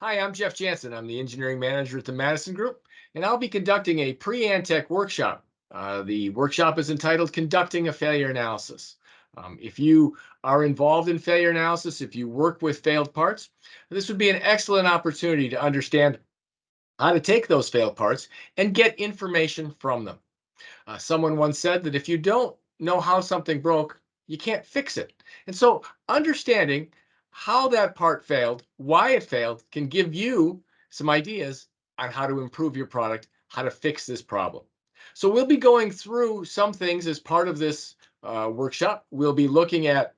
Hi, I'm Jeff Jansen. I'm the engineering manager at the Madison Group, and I'll be conducting a pre-ANTEC workshop. The workshop is entitled Conducting a Failure Analysis. If you are involved in failure analysis, if you work with failed parts, this would be an excellent opportunity to understand how to take those failed parts and get information from them. Someone once said that if you don't know how something broke, you can't fix it. And so understanding how that part failed, why it failed, can give you some ideas on how to improve your product, how to fix this problem. So we'll be going through some things as part of this workshop. We'll be looking at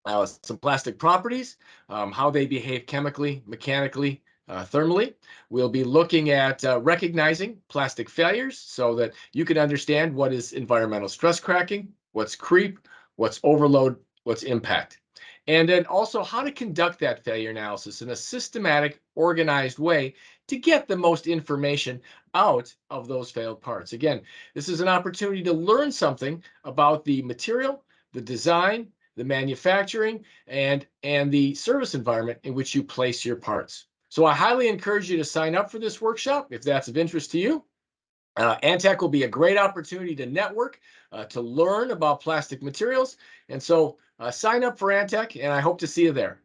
some plastic properties, how they behave chemically, mechanically, thermally. We'll be looking at recognizing plastic failures so that you can understand what is environmental stress cracking, what's creep, what's overload, what's impact. And then also how to conduct that failure analysis in a systematic, organized way to get the most information out of those failed parts. Again, this is an opportunity to learn something about the material, the design, the manufacturing, and the service environment in which you place your parts. So I highly encourage you to sign up for this workshop if that's of interest to you. ANTEC will be a great opportunity to network, to learn about plastic materials. And so sign up for ANTEC, and I hope to see you there.